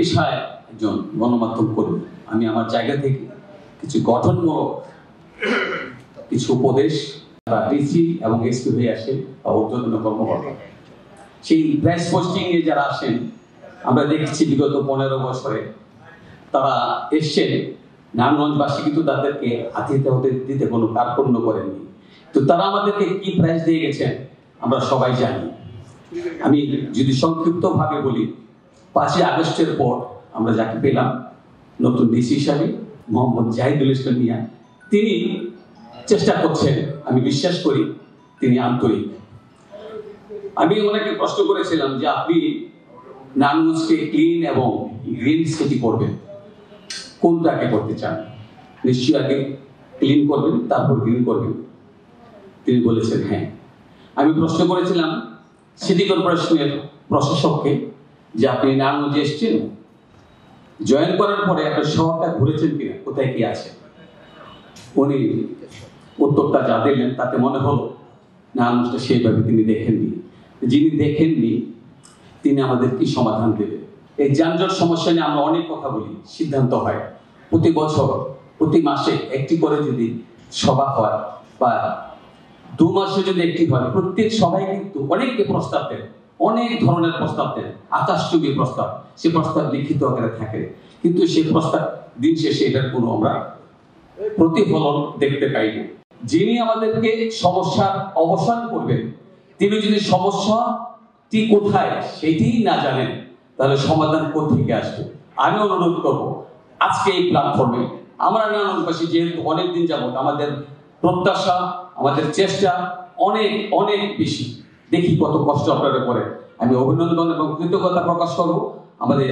পেশায় একজন গণমাধ্যম কর্মী। আমি আমার জায়গা থেকে কিছু গঠনমূলক কিছু উপদেশ ডিসি এবং এসপি হয়ে আসে বা ঊর্ধ্বতন কর্মকর্তা, সেই প্রেস পোস্টিং এ যারা আসেন আমরা দেখছি বিগত 15 বছরে তারা এসছেন। নারায়ণগঞ্জবাসী কিন্তু তাদেরকে আতিথ্য দিতে কোনো কার্পণ্য করেননি। তো তারা আমাদেরকে কি প্রাইজ দিয়ে গেছেন আমরা সবাই জানি। আমি যদি সংক্ষিপ্তভাবে বলি, 5ই আগস্টের পর আমরা যাকে পেলাম নতুন ডিসি হিসাবে মোহাম্মদ জাহিদুল ইসলাম মিয়া, তিনি চেষ্টা করছেন, আমি বিশ্বাস করি তিনি আন্তরিক। আমি ওনাকে প্রশ্ন করেছিলাম যে আপনি নারায়ণগঞ্জকে ক্লিন এবং গ্রিন সিটি করবেন, কোনটাকে করতে চান? নিশ্চয়ই আগে ক্লিন করবেন তারপর গ্রিন করবেন। তিনি বলেছেন হ্যাঁ। আমি প্রশ্ন করেছিলাম সিটি কর্পোরেশনের প্রশাসককে যে আপনি নারায়ণগঞ্জে এসছেন, জয়েন করার পরে একটা শহরটা ঘুরেছেন কিনা, কোথায় কি আছে? উনি উত্তরটা যা দিলেন তাতে মনে হলো নারায়ণগঞ্জটা সেইভাবে তিনি দেখেননি। যিনি দেখেননি তিনি আমাদের কি সমাধান দেবেন? এই যানজট সমস্যা নিয়ে আমরা অনেক কথা বলি, সিদ্ধান্ত হয় প্রতি বছর প্রতি মাসে একটি করে যদি সভা হয় বা 2 মাসে যদি একটি হয়, প্রত্যেক সভায় কিন্তু অনেককে প্রস্তাব দেন, অনেক ধরনের প্রস্তাব দেন, আকাশচুম্বী প্রস্তাব। সে প্রস্তাব লিখিত আকারে থাকে, কিন্তু সেই প্রস্তাব দিন শেষে এটার কোনো আমরা প্রতিফলন দেখতে পাই না। যিনি আমাদেরকে সমস্যার অবসান করবেন তিনি যদি সমস্যাটি কোথায় সেটিই না জানেন তাহলে সমাধান কোথেকে আসবে? আমি অনুরোধ করব আজকে এই প্ল্যাটফর্মে আমরা নারায়ণগঞ্জবাসী যেহেতু অনেকদিন যাবত আমাদের প্রত্যাশা আমাদের চেষ্টা অনেক অনেক বেশি, দেখি কত কষ্ট আপনারা করেন। আমি অভিনন্দন এবং কৃতজ্ঞতা প্রকাশ করব আমাদের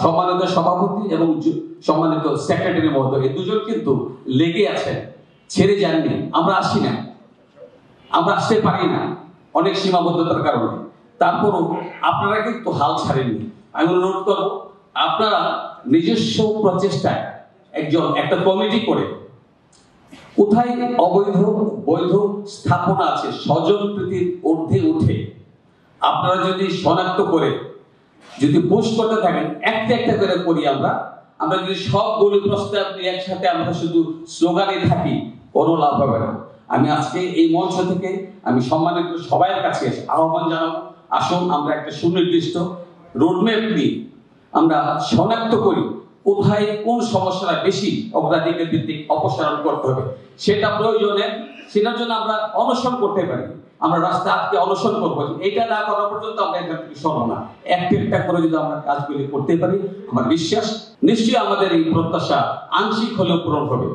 সম্মানিত সভাপতি এবং সম্মানিত সেক্রেটারি মহোদয়, এই দুজন কিন্তু লেগে আছেন, ছেড়ে যাননি। আমরা আসি না, আমরা আসতে পারি না অনেক সীমাবদ্ধতার কারণে, তারপরও আপনারা কিন্তু হাল ছাড়েননি। আমি অনুরোধ করব আপনারা নিজস্ব প্রচেষ্টায় একটা কমিটি করে কোথায় অবৈধ বৈধ স্থাপনা আছে স্বজনপ্রীতির ঊর্ধ্বে উঠে আপনারা যদি শনাক্ত করে যদি পোস্ট করতে থাকেন, একটা একটা করে করি আমরা যদি সবগুলো প্রস্তাব নিয়ে একসাথে আমরা শুধু স্লোগানে থাকি কোনো লাভ হবে না। আমি আজকে এই মঞ্চ থেকে আমি সম্মানিত সবার কাছে আহ্বান জানাবো, আসুন আমরা একটা সুনির্দিষ্ট রোডম্যাপ নিয়ে আমরা শনাক্ত করি কোথায় কোন সমস্যাটা বেশি অগ্রাধিকার ভিত্তিক অপসারণ করতে হবে। সেটা প্রয়োজনে সেটার জন্য আমরা অনশন করতে পারি, আমরা রাস্তায় আজকে অনশন করবো। এটা না করা পর্যন্ত আমরা এখান থেকে সরব না। একটা করে যদি আমরা কাজগুলি করতে পারি আমার বিশ্বাস নিশ্চয়ই আমাদের এই প্রত্যাশা আংশিক হলেও পূরণ হবে।